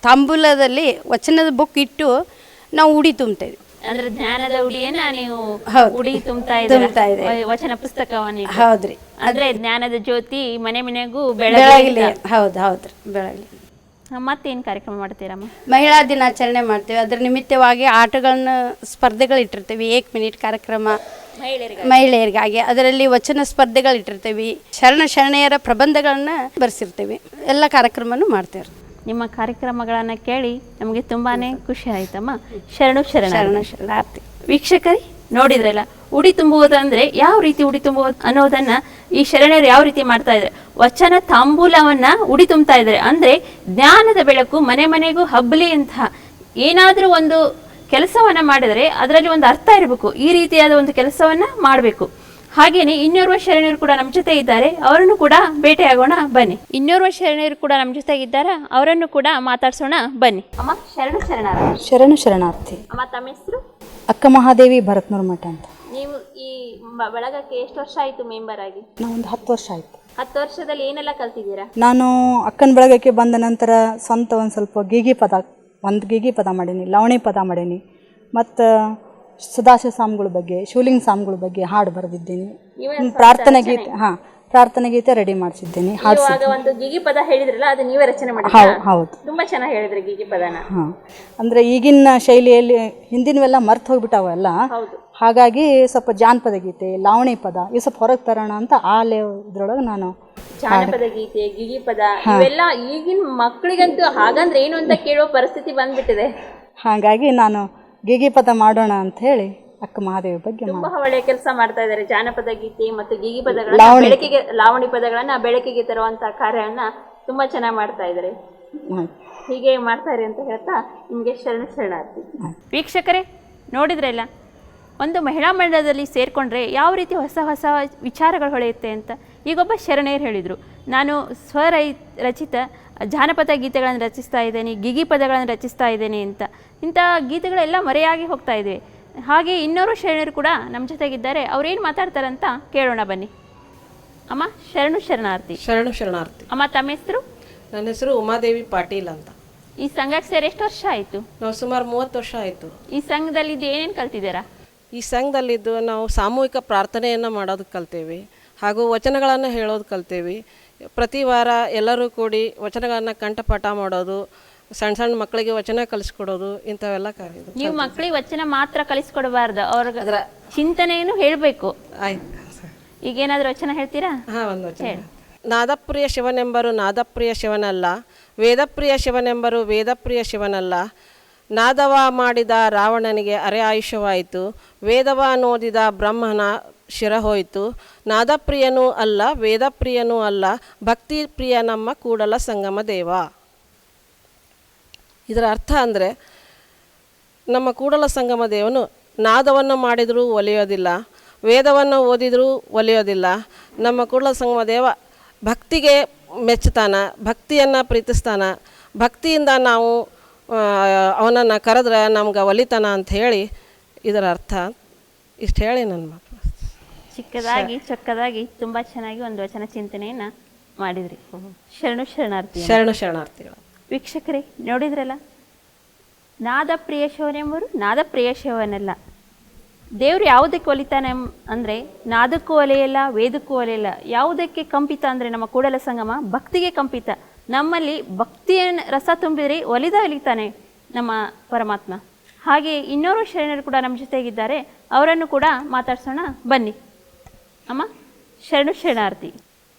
ತಾಂಬೂಲದಲ್ಲಿ ವಚನದ ಬುಕ್ ಇಟ್ಟು ನಾವು ಉಡಿ ತುಂಬ್ತೇವೆ. ಅಂದ್ರೆ ಜ್ಞಾನದ ಉಡಿಯನ್ನ ನೀವು ಹೌದು. ಉಡಿ ತುಂಬ್ತಾ ತುಂಬ್ತಾ ಇದ್ದೀರಾ ಇದೆ. ವಚನ ಪುಸ್ತಕವನ್ನು ಇಟ್ಟು. ಹೌದ್ರಿ. ಅಂದ್ರೆ ಜ್ಞಾನದ ಜ್ಯೋತಿ ಮನೆ ಮನೆಗೂ ಬೆಳಗ್ಲಿ. ಹೌದ್ರಿ, ಬೆಳಗ್ಲಿ. ಮತ್ತೇನು ಕಾರ್ಯಕ್ರಮ ಮಾಡ್ತೀರಮ್ಮ? ಮಹಿಳಾ ದಿನಾಚರಣೆ ಮಾಡ್ತೇವೆ. ಅದರ ನಿಮಿತ್ತವಾಗಿ ಆಟಗಳನ್ನ ಸ್ಪರ್ಧೆಗಳು ಇಟ್ಟಿರ್ತೀವಿ. 1 ಮಿನಿಟ್ ಕಾರ್ಯಕ್ರಮ ಮಹಿಳೆಯರಿಗಾಗಿ. ಅದರಲ್ಲಿ ವಚನ ಸ್ಪರ್ಧೆಗಳು ಇಟ್ಟಿರ್ತೀವಿ. ಶರಣೆಯರ ಪ್ರಬಂಧಗಳನ್ನ ಬರೆಸಿರ್ತೀವಿ. ಎಲ್ಲ ಕಾರ್ಯಕ್ರಮನೂ ಮಾಡ್ತೇವೆ. ನಿಮ್ಮ ಕಾರ್ಯಕ್ರಮಗಳನ್ನು ಕೇಳಿ ನಮಗೆ ತುಂಬಾನೇ ಖುಷಿ ಆಯ್ತಮ್ಮ. ಶರಣು ಶರಣಾರ್ಥಿ. ವೀಕ್ಷಕರೇ, ನೋಡಿದ್ರಲ್ಲ, ಉಡಿ ತುಂಬುವುದು ಅಂದ್ರೆ ಯಾವ ರೀತಿ ಉಡಿ ತುಂಬುವುದು ಅನ್ನೋದನ್ನ ಈ ಶರಣರು ಯಾವ ರೀತಿ ಮಾಡ್ತಾ ಇದ್ದಾರೆ. ವಚನ ತಾಂಬೂಲವನ್ನ ಉಡಿ ತುಂಬ್ತಾ ಇದ್ದಾರೆ. ಅಂದ್ರೆ ಜ್ಞಾನದ ಬೆಳಕು ಮನೆ ಮನೆಗೂ ಹಬ್ಬಲಿ ಅಂತ ಏನಾದರೂ ಒಂದು ಕೆಲಸವನ್ನ ಮಾಡಿದರೆ ಅದರಲ್ಲಿ ಒಂದು ಅರ್ಥ ಇರಬೇಕು. ಈ ರೀತಿಯಾದ ಒಂದು ಕೆಲಸವನ್ನ ಮಾಡಬೇಕು. ಹಾಗೇನೆ ಇನ್ನೋರ್ವ ಶರಣರು ಕೂಡ ನಮ್ಮ ಜೊತೆ ಇದ್ದಾರೆ, ಅವರನ್ನು ಕೂಡ ಭೇಟಿಯಾಗೋಣ ಬನ್ನಿ. ಇನ್ನೋರ್ವ ಶರಣರು ಕೂಡ ನಮ್ಮ ಜೊತೆ ಇದ್ದಾರೆ, ಅವರನ್ನು ಕೂಡ ಮಾತಾಡ್ಸೋಣ ಬನ್ನಿ. ಅಮ್ಮ, ಶರಣು ಶರಣಾರ್ಥಿ. ಅಮ್ಮ, ತಮ್ಮ ಹೆಸರು? ಅಕ್ಕ ಮಹಾದೇವಿ ಭರತ್ನೂರ್ ಮಠ ಅಂತ. ನೀವು ಈ ಬಳಗಕ್ಕೆ ಎಷ್ಟು ವರ್ಷ ಆಯಿತು ಮೆಂಬರ್ ಆಗಿ? ನಾವೊಂದು 10 ವರ್ಷ ಆಯಿತು. 10 ವರ್ಷದಲ್ಲಿ ಏನೆಲ್ಲ ಕಲ್ತಿದ್ದೀರಾ? ನಾನು ಅಕ್ಕನ ಬಳಗಕ್ಕೆ ಬಂದ ನಂತರ ಸ್ವಂತ ಒಂದು ಸ್ವಲ್ಪ ಗೀಗಿ ಪದ ಮಾಡೀನಿ, ಲವಣಿ ಪದ ಮಾಡೀನಿ, ಮತ್ತು ಸದಾಶಿವ ಸ್ವಾಮಿಗಳ ಬಗ್ಗೆ, ಶಿವಲಿಂಗ ಸ್ವಾಮಿಗಳ ಬಗ್ಗೆ ಹಾಡು ಬರೆದಿದ್ದೀನಿ. ಪ್ರಾರ್ಥನೆ ಗೀತೆ ರೆಡಿ ಮಾಡಿಸಿದ್ದೀನಿ. ಇವಾಗ ಒಂದು ಗೀಗಿ ಪದ ಹೇಳಿದ್ರಲ್ಲ, ಅದು ನೀವೇ ರಚನೆ ಮಾಡಿದ್ರಾ? ಹೌದು. ತುಂಬಾ ಚೆನ್ನಾಗಿ ಹೇಳಿದ್ರಿ ಗೀಗಿ ಪದನ. ಅಂದರೆ ಈಗಿನ ಶೈಲಿಯಲ್ಲಿ ಹಿಂದಿನವೆಲ್ಲ ಮರ್ತು ಹೋಗ್ಬಿಟ್ಟಾವೆಲ್ಲ. ಹಾಗಾಗಿ ಸ್ವಲ್ಪ ಜಾನಪದ ಗೀತೆ, ಲಾವಣಿ ಪದ ಇವು ಸ್ವಲ್ಪ ಹೊರಗೆ ತರೋಣ ಅಂತ ಇದ್ರೊಳಗೆ ನಾನು ಜಾನಪದ ಗೀತೆ, ಗಿಗಿ ಪದ ಇವೆಲ್ಲ ಈಗಿನ ಮಕ್ಕಳಿಗಂತೂ ಹಾಗಂದ್ರೆ ಏನು ಅಂತ ಕೇಳುವ ಪರಿಸ್ಥಿತಿ ಬಂದ್ಬಿಟ್ಟಿದೆ. ಹಾಗಾಗಿ ನಾನು ಗೀಗಿ ಪದ ಮಾಡೋಣ ಅಂತ ಹೇಳಿ ಅಕ್ಕ ಮಹಾದೇವಿ ಬಗ್ಗೆ ತುಂಬಾ ಒಳ್ಳೆಯ ಕೆಲಸ ಮಾಡ್ತಾ ಇದ್ದಾರೆ. ಜಾನಪದ ಗೀತೆ ಮತ್ತು ಗೀಗಿ ಪದಗಳನ್ನ ಬೆಳಕಿಗೆ, ಲಾವಣಿ ಪದಗಳನ್ನ ಬೆಳಕಿಗೆ ತರುವಂತ ಕಾರ್ಯವನ್ನ ತುಂಬಾ ಚೆನ್ನಾಗಿ ಮಾಡ್ತಾ ಇದ್ದಾರೆ. ಹೀಗೆ ಮಾಡ್ತಾ ಇರಿ ಅಂತ ಹೇಳ್ತಾ ನಿಮಗೆ ಶರಣಾರ್ಥಿ. ವೀಕ್ಷಕರೇ, ನೋಡಿದ್ರಲ್ಲ, ಒಂದು ಮಹಿಳಾ ಮಂಡಳದಲ್ಲಿ ಸೇರಿಕೊಂಡ್ರೆ ಯಾವ ರೀತಿ ಹೊಸ ಹೊಸ ವಿಚಾರಗಳು ಹೊಳೆಯುತ್ತೆ ಅಂತ. ಈಗೊಬ್ಬ ಶರಣೆಯರು ಹೇಳಿದರು, ನಾನು ರಚಿತ ಜಾನಪದ ಗೀತೆಗಳನ್ನು ರಚಿಸ್ತಾ ಇದ್ದೇನೆ, ಗಿಗಿ ಪದಗಳನ್ನು ರಚಿಸ್ತಾ ಇದ್ದೇನೆ ಅಂತ. ಇಂಥ ಗೀತೆಗಳೆಲ್ಲ ಮರೆಯಾಗಿ ಹೋಗ್ತಾ ಇವೆ. ಹಾಗೆ ಇನ್ನೋರು ಶರಣರು ಕೂಡ ನಮ್ಮ ಜೊತೆಗಿದ್ದಾರೆ, ಅವ್ರೇನು ಮಾತಾಡ್ತಾರಂತ ಕೇಳೋಣ ಬನ್ನಿ. ಅಮ್ಮ, ಶರಣಾರ್ಥಿ. ಅಮ್ಮ, ತಮ್ಮ ಹೆಸರು? ನನ್ನ ಹೆಸರು ಉಮಾದೇವಿ ಪಾಟೀಲ್ ಅಂತ. ಈ ಸಂಘಕ್ಕೆ ಸೇರಿ ಎಷ್ಟು ವರ್ಷ ಆಯಿತು? ನಾವು ಸುಮಾರು 30 ವರ್ಷ ಆಯಿತು. ಈ ಸಂಘದಲ್ಲಿ ಏನೇನು ಕಲ್ತಿದ್ದೀರಾ? ಈ ಸಂಘದಲ್ಲಿದ್ದು ನಾವು ಸಾಮೂಹಿಕ ಪ್ರಾರ್ಥನೆಯನ್ನು ಮಾಡೋದು ಕಲ್ತೇವೆ, ಹಾಗೂ ವಚನಗಳನ್ನು ಹೇಳೋದು ಕಲ್ತೇವೆ. ಪ್ರತಿ ವಾರ ಎಲ್ಲರೂ ಕೂಡಿ ವಚನಗಳನ್ನು ಕಂಠಪಾಠ ಮಾಡೋದು, ಸಣ್ಣ ಸಣ್ಣ ಮಕ್ಕಳಿಗೆ ವಚನ ಕಲಿಸ್ಕೊಡೋದು, ಇಂಥವೆಲ್ಲ ಕಾರ್ಯ. ನೀವು ಮಕ್ಕಳಿಗೆ ವಚನ ಮಾತ್ರ ಕಲಿಸ್ಕೊಡಬಾರ್ದು, ಅವ್ರಿಗೆ ಅದರ ಚಿಂತನೆಯನ್ನು ಹೇಳಬೇಕು. ಆಯ್ತು. ಈಗೇನಾದರೂ ವಚನ ಹೇಳ್ತೀರಾ? ಒಂದು ವಚನ. ನಾದಪ್ರಿಯ ಶಿವನೆಂಬರು ನಾದಪ್ರಿಯ ಶಿವನಲ್ಲ, ವೇದಪ್ರಿಯ ಶಿವನೆಂಬರು ವೇದಪ್ರಿಯ ಶಿವನಲ್ಲ. ನಾದವ ಮಾಡಿದ ರಾವಣನಿಗೆ ಅರೆ ಆಯುಷ್ಯವಾಯಿತು, ವೇದವ ನೋದಿದ ಬ್ರಹ್ಮನ ಶಿರ ಹೋಯಿತು. ನಾದಪ್ರಿಯನೂ ಅಲ್ಲ, ವೇದಪ್ರಿಯನೂ ಅಲ್ಲ, ಭಕ್ತಿ ಪ್ರಿಯ ನಮ್ಮ ಕೂಡಲ ಸಂಗಮ ದೇವ. ಇದರ ಅರ್ಥ ಅಂದರೆ, ನಮ್ಮ ಕೂಡಲ ಸಂಗಮ ದೇವನು ನಾದವನ್ನು ಮಾಡಿದರೂ ಒಲಿಯೋದಿಲ್ಲ, ವೇದವನ್ನು ಓದಿದರೂ ಒಲಿಯೋದಿಲ್ಲ. ನಮ್ಮ ಕೂಡಲ ಸಂಗಮ ದೇವ ಭಕ್ತಿಗೆ ಮೆಚ್ಚುತ್ತಾನ, ಭಕ್ತಿಯನ್ನು ಪ್ರೀತಿಸ್ತಾನ. ಭಕ್ತಿಯಿಂದ ನಾವು ಅವನನ್ನು ಕರೆದ್ರೆ ನಮ್ಗೆ ಒಲಿತಾನ ಅಂತ ಹೇಳಿ ಇದರ ಅರ್ಥ. ಇಷ್ಟು ಹೇಳಿ ನನ್ನ ಮಾತು. ಚಿಕ್ಕದಾಗಿ ಚೊಕ್ಕದಾಗಿ ತುಂಬ ಚೆನ್ನಾಗಿ ಒಂದು ವಚನ ಚಿಂತನೆಯನ್ನು ಮಾಡಿದ್ರಿ. ಶರಣಾರ್ಥಿ. ಶರಣಾರ್ಥಿಗಳು. ವೀಕ್ಷಕರೇ, ನೋಡಿದ್ರಲ್ಲ, ನಾದಪ್ರಿಯ ಶಿವನೆಂಬರು ನಾದಪ್ರಿಯ ಶಿವನಲ್ಲ. ದೇವರು ಯಾವುದಕ್ಕೆ ಒಲಿತಾನೆ ಅಂದರೆ ನಾದಕ್ಕೂ ಒಲೆಯಲ್ಲ, ವೇದಕ್ಕೂ ಒಲೆಯಲ್ಲ. ಯಾವುದಕ್ಕೆ ಕಂಪಿತ ಅಂದರೆ ನಮ್ಮ ಕೂಡಲ ಸಂಗಮ ಭಕ್ತಿಗೆ ಕಂಪಿತ. ನಮ್ಮಲ್ಲಿ ಭಕ್ತಿಯ ರಸ ತುಂಬಿದರೆ ಒಲಿತಾನೆ ನಮ್ಮ ಪರಮಾತ್ಮ. ಹಾಗೆ ಇನ್ನೋರು ಶರಣರು ಕೂಡ ನಮ್ಮ ಜೊತೆಗಿದ್ದಾರೆ, ಅವರನ್ನು ಕೂಡ ಮಾತಾಡ್ಸೋಣ ಬನ್ನಿ. ಅಮ್ಮ, ಶರಣಾರ್ಥಿ.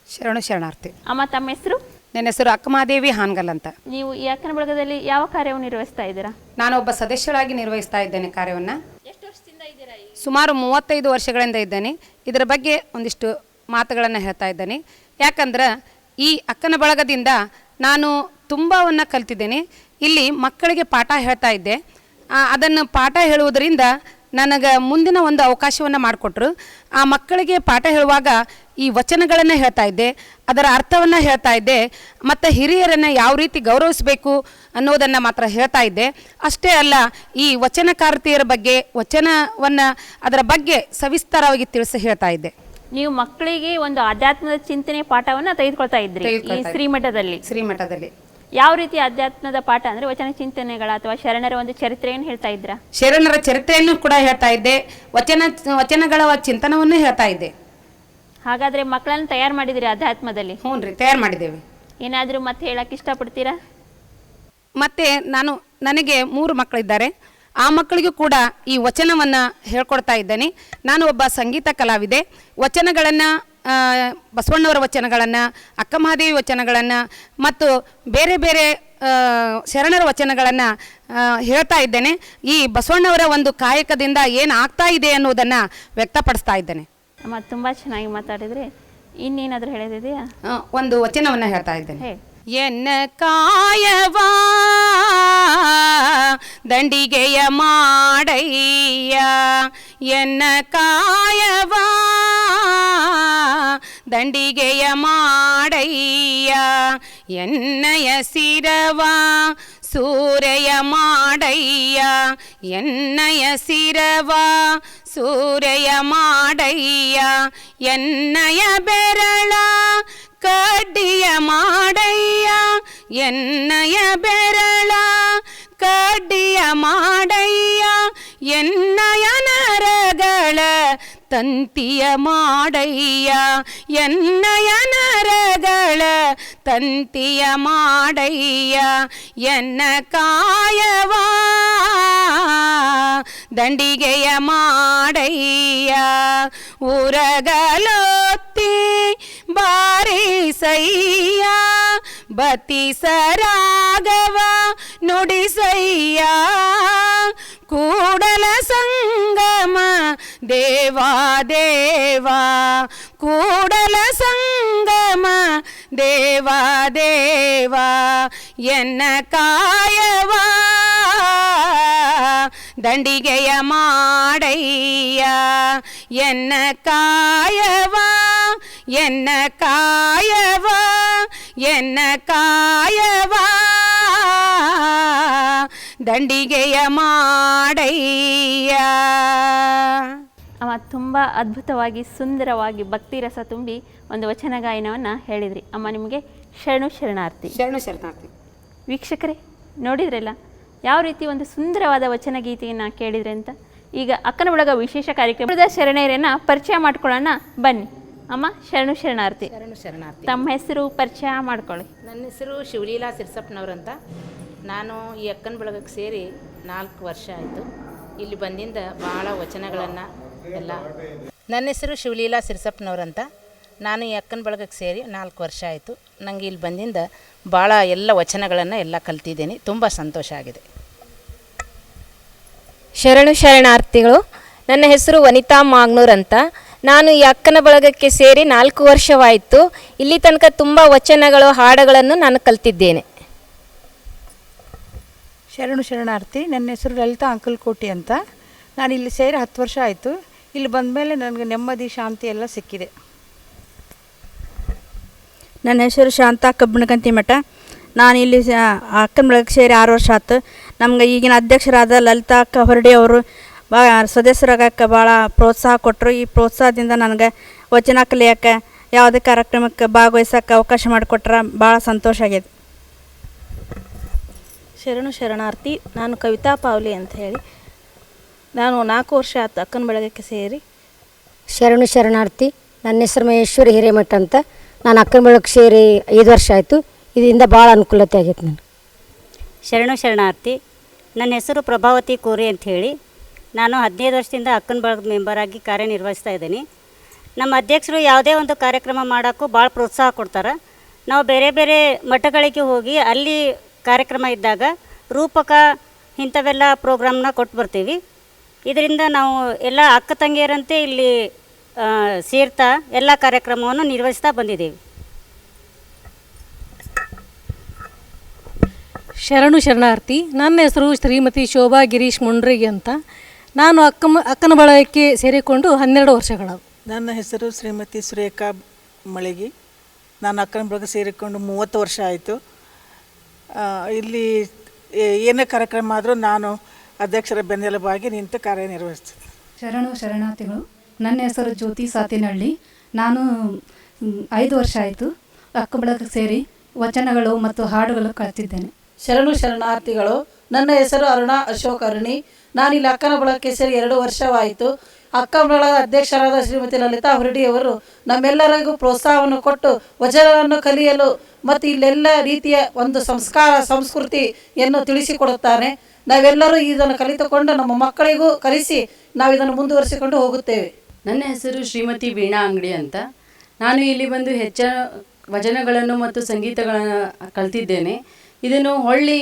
ಶರಣಾರ್ಥಿ. ಅಮ್ಮ, ತಮ್ಮ ಹೆಸರು? ನನ್ನ ಹೆಸರು ಅಕ್ಕಮಹಾದೇವಿ ಹಾನ್ಗಲ್ ಅಂತ. ನೀವು ಈ ಅಕ್ಕನ ಬಳಗದಲ್ಲಿ ಯಾವ ಕಾರ್ಯವನ್ನು ನಿರ್ವಹಿಸ್ತಾ ಇದ್ದೀರಾ? ನಾನು ಒಬ್ಬ ಸದಸ್ಯರಾಗಿ ನಿರ್ವಹಿಸ್ತಾ ಇದ್ದೇನೆ ಕಾರ್ಯವನ್ನು. ಎಷ್ಟು ವರ್ಷದಿಂದ ಇದ್ದೀರಾ? ಸುಮಾರು 35 ವರ್ಷಗಳಿಂದ ಇದ್ದೇನೆ. ಇದರ ಬಗ್ಗೆ ಒಂದಿಷ್ಟು ಮಾತುಗಳನ್ನು ಹೇಳ್ತಾ ಇದ್ದೇನೆ. ಯಾಕಂದ್ರೆ ಈ ಅಕ್ಕನ ಬಳಗದಿಂದ ನಾನು ತುಂಬವನ್ನು ಕಲ್ತಿದ್ದೇನೆ. ಇಲ್ಲಿ ಮಕ್ಕಳಿಗೆ ಪಾಠ ಹೇಳ್ತಾ ಇದ್ದೆ. ಅದನ್ನು ಪಾಠ ಹೇಳುವುದರಿಂದ ನನಗೆ ಮುಂದಿನ ಒಂದು ಅವಕಾಶವನ್ನು ಮಾಡಿಕೊಟ್ರು. ಆ ಮಕ್ಕಳಿಗೆ ಪಾಠ ಹೇಳುವಾಗ ಈ ವಚನಗಳನ್ನು ಹೇಳ್ತಾ ಇದ್ದೆ, ಅದರ ಅರ್ಥವನ್ನು ಹೇಳ್ತಾ ಇದ್ದೆ, ಮತ್ತು ಹಿರಿಯರನ್ನು ಯಾವ ರೀತಿ ಗೌರವಿಸಬೇಕು ಅನ್ನೋದನ್ನು ಮಾತ್ರ ಹೇಳ್ತಾ ಇದ್ದೆ. ಅಷ್ಟೇ ಅಲ್ಲ, ಈ ವಚನಕಾರ್ತಿಯರ ಬಗ್ಗೆ, ವಚನವನ್ನು ಅದರ ಬಗ್ಗೆ ಸವಿಸ್ತಾರವಾಗಿ ತಿಳಿಸಿ ಹೇಳ್ತಾ ಇದ್ದೆ. ನೀವು ಮಕ್ಕಳಿಗೆ ಒಂದು ಆಧ್ಯಾತ್ಮದ ಚಿಂತನೆ ಪಾಠವನ್ನು ತೆಗೆದುಕೊಳ್ತಾ ಇದ್ರಿ ಈ ಶ್ರೀಮಠದಲ್ಲಿ. ಯಾವ ರೀತಿ ಅಧ್ಯಾತ್ಮದ ಪಾಠ ಅಂದರೆ ವಚನ ಚಿಂತನೆಗಳ ಅಥವಾ ಶರಣರ ಒಂದು ಚರಿತ್ರೆಯನ್ನು ಹೇಳ್ತಾ ಇದ್ರಾ? ಶರಣರ ಚರಿತ್ರೆಯನ್ನು ಕೂಡ ಹೇಳ್ತಾ ಇದ್ದೆ, ವಚನಗಳ ಚಿಂತನವನ್ನು ಹೇಳ್ತಾ ಇದ್ದೆ. ಹಾಗಾದರೆ ಮಕ್ಕಳನ್ನು ತಯಾರು ಮಾಡಿದಿರಿ ಅಧ್ಯಾತ್ಮದಲ್ಲಿ? ಹ್ಞೂ ರೀ, ತಯಾರು ಮಾಡಿದ್ದೇವೆ. ಏನಾದರೂ ಮತ್ತೆ ಹೇಳಕ್ಕೆ ಇಷ್ಟಪಡ್ತೀರಾ? ಮತ್ತು ನನಗೆ 3 ಮಕ್ಕಳಿದ್ದಾರೆ. ಆ ಮಕ್ಕಳಿಗೂ ಕೂಡ ಈ ವಚನವನ್ನು ಹೇಳ್ಕೊಡ್ತಾ ಇದ್ದೇನೆ. ನಾನು ಒಬ್ಬ ಸಂಗೀತ ಕಲಾವಿದೆ. ವಚನಗಳನ್ನು, ಬಸವಣ್ಣವರ ವಚನಗಳನ್ನು, ಅಕ್ಕಮಹಾದೇವಿ ವಚನಗಳನ್ನು ಮತ್ತು ಬೇರೆ ಬೇರೆ ಶರಣರ ವಚನಗಳನ್ನು ಹೇಳ್ತಾ ಇದ್ದೇನೆ. ಈ ಬಸವಣ್ಣವರ ಒಂದು ಕಾಯಕದಿಂದ ಏನು ಆಗ್ತಾ ಇದೆ ಅನ್ನೋದನ್ನು ವ್ಯಕ್ತಪಡಿಸ್ತಾ ಇದ್ದೇನೆ. ಅಮ್ಮ ತುಂಬ ಚೆನ್ನಾಗಿ ಮಾತಾಡಿದರೆ ಇನ್ನೇನಾದರೂ ಹೇಳೋದಿದೆಯಾ? ಒಂದು ವಚನವನ್ನು ಹೇಳ್ತಾ ಇದ್ದೇನೆ. ಹೇಳಿ. ಎನ್ನ ಕಾಯವಾ ದಂಡಿಗೆಯ ಮಾಡಯ್ಯ, ಎನ್ನ ಕಾಯವಾ ದಂಡಿಗೆಯ ಮಾಡಯ್ಯ, ಎನ್ನಯ ಸಿರವಾ ಸೂರೆಯ ಮಾಡಯ್ಯ, ಎನ್ನಯ ಸಿರವಾ ಸೂರೆಯ ಮಾಡಯ್ಯ, ಎನ್ನಯ ಬೆರಳ ಕಡ್ಡಿಯ ಮಾಡಯ್ಯ, ಎನ್ನಯ ಬೆರಳ ಕಡ್ಡಿಯ ಮಾಡಯ್ಯ, ಎನ್ನಯ ನರಗಳ ತಂತಿಯ ಮಾಡಯ್ಯ, ಎನ್ನಯ ನರಗಳ ತಂತಿಯ ಮಾಡಯ್ಯ, ಎನ್ನ ಕಾಯವಾ ದಂಡಿಗೆಯ ಮಾಡಯ್ಯ, ಉರಗಲೊತ್ತಿ ಬಾರಿಸಯ್ಯ, ಬತಿಸರಾಗವ ನುಡಿಸಯ್ಯ, ಕೂಡಲ ಸಂಗಮ ದೇವಾ ದೇವಾ, ಕೂಡಲ ಸಂಗಮ ದೇವಾ ದೇವಾ, ಎನ್ನ ಕಾಯವಾ ದಂಡಿಗೆಯ ಮಾಡಯ್ಯ, ಎನ್ನ ಕಾಯವಾ, ಎನ್ನ ಕಾಯವಾ, ಎನ್ನ ಕಾಯವಾ ದಂಡಿಗೆಯ ಮಾಡಯ್ಯ. ಅಮ್ಮ ತುಂಬ ಅದ್ಭುತವಾಗಿ ಸುಂದರವಾಗಿ ಭಕ್ತಿ ರಸ ತುಂಬಿ ಒಂದು ವಚನ ಗಾಯನವನ್ನು ಹೇಳಿದ್ರಿ. ಅಮ್ಮ ನಿಮಗೆ ಶರಣು ಶರಣಾರ್ಥಿ. ಶರಣು ಶರಣಾರ್ಥಿ. ವೀಕ್ಷಕರೇ ನೋಡಿದ್ರಲ್ಲ ಯಾವ ರೀತಿ ಒಂದು ಸುಂದರವಾದ ವಚನ ಗೀತೆಯನ್ನು ಕೇಳಿದ್ರೆ ಅಂತ. ಈಗ ಅಕ್ಕನ ಬಳಗ ವಿಶೇಷ ಕಾರ್ಯಕ್ರಮದ ಶರಣೆಯರನ್ನು ಪರಿಚಯ ಮಾಡ್ಕೊಳ್ಳೋಣ ಬನ್ನಿ. ಅಮ್ಮ ಶರಣು ಶರಣಾರ್ಥಿ. ಶರಣು ಶರಣಾರ್ಥಿ. ತಮ್ಮ ಹೆಸರು ಪರಿಚಯ ಮಾಡ್ಕೊಳ್ಳಿ. ನನ್ನ ಹೆಸರು ಶಿವಲೀಲಾ ಸಿರ್ಸಪ್ಪನವ್ರಂತ. ನಾನು ಈ ಅಕ್ಕನ ಬಳಗಕ್ಕೆ ಸೇರಿ 4 ವರ್ಷ ಆಯಿತು. ಇಲ್ಲಿ ಬಂದಿಂದ ಭಾಳ ವಚನಗಳನ್ನು ಎಲ್ಲ. ನನ್ನ ಹೆಸರು ಶಿವಲೀಲಾ ಸಿರ್ಸಪ್ಪನವ್ರಂತ. ನಾನು ಈ ಅಕ್ಕನ ಬಳಗಕ್ಕೆ ಸೇರಿ 4 ವರ್ಷ ಆಯಿತು. ನನಗೆ ಇಲ್ಲಿ ಬಂದಿಂದ ಭಾಳ ಎಲ್ಲ ವಚನಗಳನ್ನು ಎಲ್ಲ ಕಲ್ತಿದ್ದೀನಿ. ತುಂಬ ಸಂತೋಷ ಆಗಿದೆ. ಶರಣು ಶರಣಾರ್ಥಿಗಳು. ನನ್ನ ಹೆಸರು ವನಿತಾ ಮಾಗ್ನೂರ್ ಅಂತ. ನಾನು ಈ ಅಕ್ಕನ ಬಳಗಕ್ಕೆ ಸೇರಿ 4 ವರ್ಷವಾಯಿತು. ಇಲ್ಲಿ ತನಕ ತುಂಬ ವಚನಗಳು, ಹಾಡುಗಳನ್ನು ನಾನು ಕಲ್ತಿದ್ದೇನೆ. ಶರಣು ಶರಣಾರ್ಥಿ. ನನ್ನ ಹೆಸರು ಲಲಿತಾ ಅಂಕಲ್ಕೋಟಿ ಅಂತ. ನಾನು ಇಲ್ಲಿ ಸೇರಿ 10 ವರ್ಷ ಆಯಿತು. ಇಲ್ಲಿ ಬಂದಮೇಲೆ ನನಗೆ ನೆಮ್ಮದಿ, ಶಾಂತಿ ಎಲ್ಲ ಸಿಕ್ಕಿದೆ. ನನ್ನ ಹೆಸರು ಶಾಂತಾ ಕಬ್ಬಣಗಂತಿ ಮಠ. ನಾನು ಇಲ್ಲಿ ಅಕ್ಕನ ಬಳಗಕ್ಕೆ ಸೇರಿ 6 ವರ್ಷ ಆಯ್ತು. ನಮ್ಗೆ ಈಗಿನ ಅಧ್ಯಕ್ಷರಾದ ಲಲಿತಾ ಅಕ್ಕ ಹೊರಡಿ ಅವರು ಸದಸ್ಯರಾಗಕ್ಕೆ ಭಾಳ ಪ್ರೋತ್ಸಾಹ ಕೊಟ್ಟರು. ಈ ಪ್ರೋತ್ಸಾಹದಿಂದ ನನಗೆ ವಚನ ಕಲಿಯೋಕ್ಕೆ, ಯಾವುದೇ ಕಾರ್ಯಕ್ರಮಕ್ಕೆ ಭಾಗವಹಿಸೋಕ್ಕೆ ಅವಕಾಶ ಮಾಡಿಕೊಟ್ರೆ ಭಾಳ ಸಂತೋಷ ಆಗಿದೆ. ಶರಣು ಶರಣಾರ್ಥಿ. ನಾನು ಕವಿತಾ ಪಾವ್ಲಿ ಅಂತ ಹೇಳಿ. ನಾನು 4 ವರ್ಷ ಆಯ್ತು ಅಕ್ಕನ ಬಳಗಕ್ಕೆ ಸೇರಿ. ಶರಣು ಶರಣಾರ್ಥಿ. ನನ್ನ ಹೆಸರು ಮಹೇಶ್ವರಿ ಹಿರೇಮಠ ಅಂತ. ನಾನು ಅಕ್ಕನ ಬಳಗಕ್ಕೆ ಸೇರಿ 5 ವರ್ಷ ಆಯಿತು. ಇದರಿಂದ ಭಾಳ ಅನುಕೂಲತೆ ಆಗೈತೆ ನನಗೆ. ಶರಣು ಶರಣಾರ್ಥಿ. ನನ್ನ ಹೆಸರು ಪ್ರಭಾವತಿ ಕೋರಿ ಅಂತ ಹೇಳಿ. ನಾನು 15 ವರ್ಷದಿಂದ ಅಕ್ಕನ ಬಳಗದ ಮೆಂಬರಾಗಿ ಕಾರ್ಯನಿರ್ವಹಿಸ್ತಾ ಇದ್ದೀನಿ. ನಮ್ಮ ಅಧ್ಯಕ್ಷರು ಯಾವುದೇ ಒಂದು ಕಾರ್ಯಕ್ರಮ ಮಾಡೋಕ್ಕೂ ಭಾಳ ಪ್ರೋತ್ಸಾಹ ಕೊಡ್ತಾರೆ. ನಾವು ಬೇರೆ ಬೇರೆ ಮಠಗಳಿಗೆ ಹೋಗಿ ಅಲ್ಲಿ ಕಾರ್ಯಕ್ರಮ ಇದ್ದಾಗ ರೂಪಕ ಇಂಥವೆಲ್ಲ ಪ್ರೋಗ್ರಾಮ್ನ ಕೊಟ್ಟು ಬರ್ತೀವಿ. ಇದರಿಂದ ನಾವು ಎಲ್ಲ ಅಕ್ಕ ತಂಗಿಯರಂತೆ ಇಲ್ಲಿ ಸೇರ್ತಾ ಎಲ್ಲ ಕಾರ್ಯಕ್ರಮವನ್ನು ನಿರ್ವಹಿಸ್ತಾ ಬಂದಿದ್ದೀವಿ. ಶರಣು ಶರಣಾರ್ಥಿ. ನನ್ನ ಹೆಸರು ಶ್ರೀಮತಿ ಶೋಭಾ ಗಿರೀಶ್ ಮುಂಡ್ರಿಗಿ ಅಂತ. ನಾನು ಅಕ್ಕನ ಬಳಗಕ್ಕೆ ಸೇರಿಕೊಂಡು 12 ವರ್ಷಗಳು. ನನ್ನ ಹೆಸರು ಶ್ರೀಮತಿ ಸುರೇಖಾ ಮಳಿಗಿ. ನಾನು ಅಕ್ಕನ ಬಳಗ ಸೇರಿಕೊಂಡು 30 ವರ್ಷ ಆಯಿತು. ಇಲ್ಲಿ ಏನೇ ಕಾರ್ಯಕ್ರಮ ಆದರೂ ನಾನು ಅಧ್ಯಕ್ಷರ ಬೆನ್ನೆಲುಬಾಗಿ ನಿಂತು ಕಾರ್ಯನಿರ್ವಹಿಸ್ತೀನಿ. ಶರಣು ಶರಣಾರ್ಥಿಗಳು. ನನ್ನ ಹೆಸರು ಜ್ಯೋತಿ ಸಾತಿನಹಳ್ಳಿ. ನಾನು 5 ವರ್ಷ ಆಯಿತು ಅಕ್ಕ ಬಳಗಕ್ಕೆ ಸೇರಿ. ವಚನಗಳು ಮತ್ತು ಹಾಡುಗಳು ಕಲಿತಿದ್ದೇನೆ. ಶರಣು ಶರಣಾರ್ಥಿಗಳು. ನನ್ನ ಹೆಸರು ಅರುಣಾ ಅಶೋಕ್ ಅರುಣಿ. ನಾನಿಲ್ಲಿ ಅಕ್ಕನ ಬಳಗಕ್ಕೆ ಸೇರಿ 2 ವರ್ಷವಾಯಿತು. ಅಕ್ಕನ ಬಳಗದ ಅಧ್ಯಕ್ಷರಾದ ಶ್ರೀಮತಿ ಲಲಿತಾ ಹುರಡಿಯವರು ನಮ್ಮೆಲ್ಲರಿಗೂ ಪ್ರೋತ್ಸಾಹವನ್ನು ಕೊಟ್ಟು ವಚನವನ್ನು ಕಲಿಯಲು ಮತ್ತು ಇಲ್ಲೆಲ್ಲ ರೀತಿಯ ಒಂದು ಸಂಸ್ಕಾರ ಸಂಸ್ಕೃತಿಯನ್ನು ತಿಳಿಸಿಕೊಡುತ್ತಾರೆ. ನಾವೆಲ್ಲರೂ ಇದನ್ನು ಕಲಿತುಕೊಂಡು ನಮ್ಮ ಮಕ್ಕಳಿಗೂ ಕಲಿಸಿ ನಾವು ಇದನ್ನು ಮುಂದುವರಿಸಿಕೊಂಡು ಹೋಗುತ್ತೇವೆ. ನನ್ನ ಹೆಸರು ಶ್ರೀಮತಿ ವೀಣಾ ಅಂಗಡಿ ಅಂತ. ನಾನು ಇಲ್ಲಿ ಬಂದು ಹೆಚ್ಚ ವಚನಗಳನ್ನು ಮತ್ತು ಸಂಗೀತಗಳನ್ನು ಕಲ್ತಿದ್ದೇನೆ. ಇದನ್ನು ಹೊಳ್ಳಿ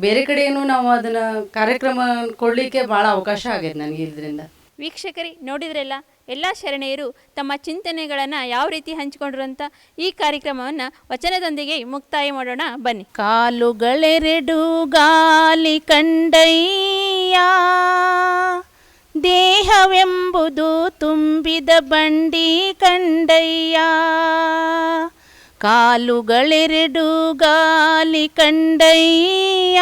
ಬೇರೆ ಕಡೆಯೂ ನಾವು ಅದನ್ನು ಕಾರ್ಯಕ್ರಮ ಕೊಡಲಿಕ್ಕೆ ಭಾಳ ಅವಕಾಶ ಆಗೈತೆ ನನಗೆ ಇದರಿಂದ. ವೀಕ್ಷಕರೇ, ನೋಡಿದ್ರಲ್ಲ, ಎಲ್ಲ ಶರಣೆಯರು ತಮ್ಮ ಚಿಂತನೆಗಳನ್ನು ಯಾವ ರೀತಿ ಹಂಚಿಕೊಂಡ್ರು ಅಂತ. ಈ ಕಾರ್ಯಕ್ರಮವನ್ನು ವಚನದೊಂದಿಗೆ ಮುಕ್ತಾಯ ಮಾಡೋಣ ಬನ್ನಿ. ಕಾಲುಗಳೆರಡು ಗಾಲಿ ಕಂಡಯ್ಯ, ದೇಹವೆಂಬುದು ತುಂಬಿದ ಬಂಡಿ ಕಂಡಯ್ಯ. ಕಾಲುಗಳೆರಡು ಗಾಲಿ ಕಂಡಯ್ಯ,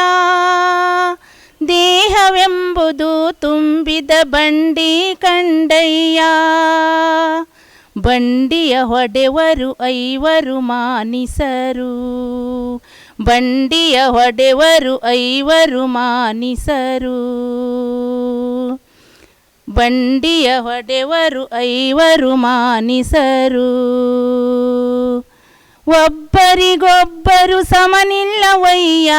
ದೇಹವೆಂಬುದು ತುಂಬಿದ ಬಂಡಿ ಕಂಡಯ್ಯ. ಬಂಡಿಯ ಹೊಡೆವರು 5 ಮಾನಿಸರು, ಬಂಡಿಯ ಹೊಡೆವರು 5 ಮಾನಿಸರು, ಬಂಡಿಯ ಹೊಡೆವರು 5 ಮಾನಿಸರು. ಒಬ್ಬರಿಗೊಬ್ಬರು ಸಮನಿಲ್ಲವಯ್ಯ,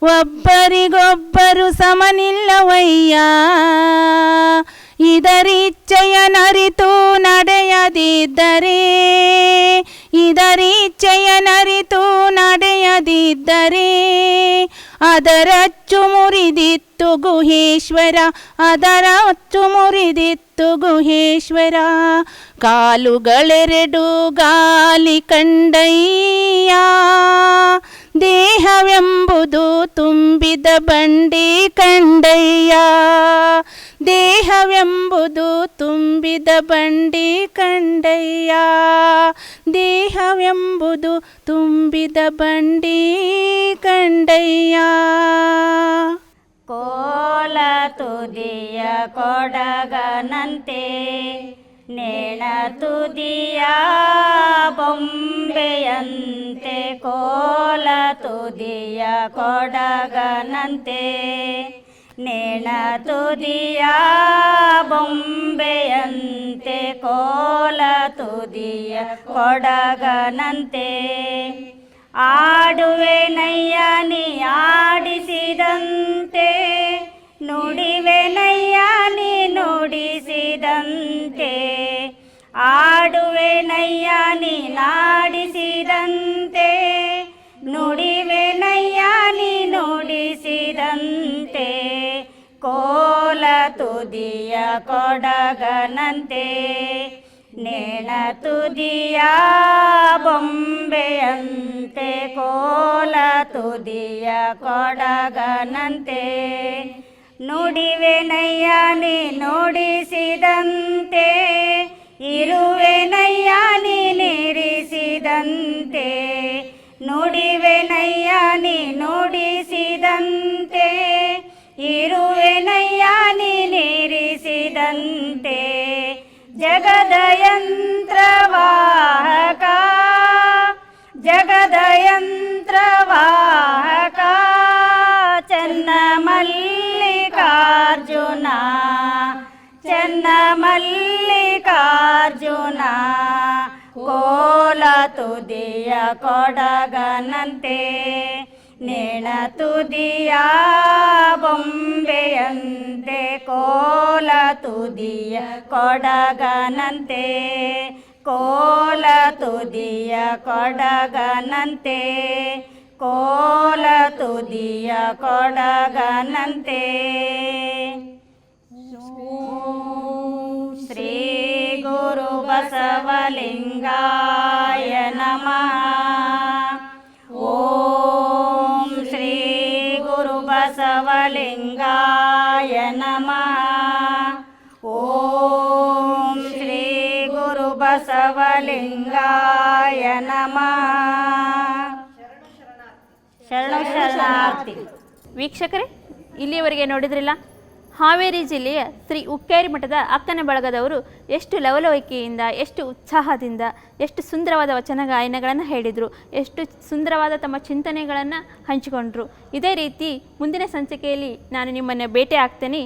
ಒಬ್ಬರಿಗೊಬ್ಬರು ಸಮನಿಲ್ಲವಯ್ಯ. ಇದರಿಚ್ಛೆಯ ನರಿತು ನಡೆಯದಿದ್ದರೆ, ಇದರಿಚ್ಛೆಯ ನರಿತು ನಡೆಯದಿದ್ದರೆ ಅದರಚ್ಚು ಮುರಿದಿತ್ತು ಗುಹೇಶ್ವರ, ಅದರಚ್ಚು ಮುರಿದಿತ್ತು ಗುಹೇಶ್ವರ. ಕಾಲುಗಳೆರಡು ಗಾಲಿ ಕಂಡಯ್ಯ, ದೇಹವೆಂಬುದು ತುಂಬಿದ ಬಂಡಿ ಕಂಡಯ್ಯ, ದೇಹವೆಂಬುದು ತುಂಬಿದ ಬಂಡಿ ಕಂಡಯ್ಯ, ದೇಹವೆಂಬುದು ತುಂಬಿದ ಬಂಡಿ ಕಂಡಯ್ಯ. ಕೋಲ ತುದಿಯ ಕೊಡಗನಂತೆ, ನೇಣ ತುದಿಯ ಬೊಂಬೆಯಂತೆ. ಕೋಲ ತುದಿಯ ಕೊಡಗನಂತೆ, ನೇಣ ತುದಿಯ ಬೊಂಬೆಯಂತೆ. ಕೋಲ ತುದಿಯ ಕೊಡಗನಂತೆ. ಆಡುವೆ ನಯ್ಯ ನೀ ಆಡಿಸಿದಂತೆ, ನುಡಿವೆ ನಯ್ಯ ನೀ ನುಡಿಸಿದಂತೆ. ಆಡುವೆ ನಯ್ಯ ನೀ ನಾಡಿಸಿದಂತೆ, ನುಡಿವೆ ನಯ್ಯ ನೀ ನುಡಿಸಿದಂತೆ. ಕೋಲ ತುದಿಯ ಕೊಡಗನಂತೆ, ನೇಣ ತುದಿಯ ಬೊಂಬೆಯಂತೆ. ಕೋಲ ತುದಿಯ ಕೊಡಗನಂತೆ. ನುಡಿವೆ ನಯ್ಯ ನೀ ನುಡಿಸಿದಂತೆ, ಇರುವೆ ನಯ್ಯ ನೀ ನಿರಿಸಿದಂತೆ. ನುಡಿವೆ ನಯ್ಯ ನೀ ನುಡಿಸಿದಂತೆ, ಇರುವೆ ನಯ್ಯ ನೀ ನಿರಿಸಿದಂತೆ. ಜಗದ ಯಂತ್ರವಾಹಕ, ಜಗದ ಯಂತ್ರವಾಹಕ, ಚನ್ನ ಮಲ್ಲಿಕಾರ್ಜುನ, ಚನ್ನ ಮಲ್ಲಿಕಾರ್ಜುನ. ಕೋಲ ತುದಿಯ ಕೊಡಗನಂತೆ, ನೇಣ ತುದಿಯ ಬೊಂಬೆಯಂತೆ. ಕೋಲ ತುದಿಯ ಕೊಡಗನಂತೆ, ಕೋಲ ತುದಿಯ ಕೊಡಗನಂತೆ. ಕೋಲ ತುದಿಯ ಕೊಡಗನಂತೆ. ಶ್ರೀ ಗುರು ಬಸವಲಿಂಗಾಯ ನಮಃ. ಓಂ ಶ್ರೀ ಗುರು ಬಸವಲಿಂಗಾಯ ನಮಃ. ಓಂ ಶ್ರೀ ಗುರು ಬಸವಲಿಂಗಾಯ ನಮಃ. ಶರಣು ಶರಣಾರ್ಥಿ. ವೀಕ್ಷಕರೇ, ಇಲ್ಲಿಯವರೆಗೆ ನೋಡಿದ್ರಲ್ಲ, ಹಾವೇರಿ ಜಿಲ್ಲೆಯ ಶ್ರೀ ಹುಕ್ಕೇರಿ ಮಠದ ಅಕ್ಕನ ಬಳಗದವರು ಎಷ್ಟು ಲವಲವಿಕೆಯಿಂದ, ಎಷ್ಟು ಉತ್ಸಾಹದಿಂದ, ಎಷ್ಟು ಸುಂದರವಾದ ವಚನ ಗಾಯನಗಳನ್ನು ಹೇಳಿದರು, ಎಷ್ಟು ಸುಂದರವಾದ ತಮ್ಮ ಚಿಂತನೆಗಳನ್ನು ಹಂಚಿಕೊಂಡ್ರು. ಇದೇ ರೀತಿ ಮುಂದಿನ ಸಂಚಿಕೆಯಲ್ಲಿ ನಾನು ನಿಮ್ಮನ್ನು ಭೇಟಿ ಆಗ್ತೇನೆ.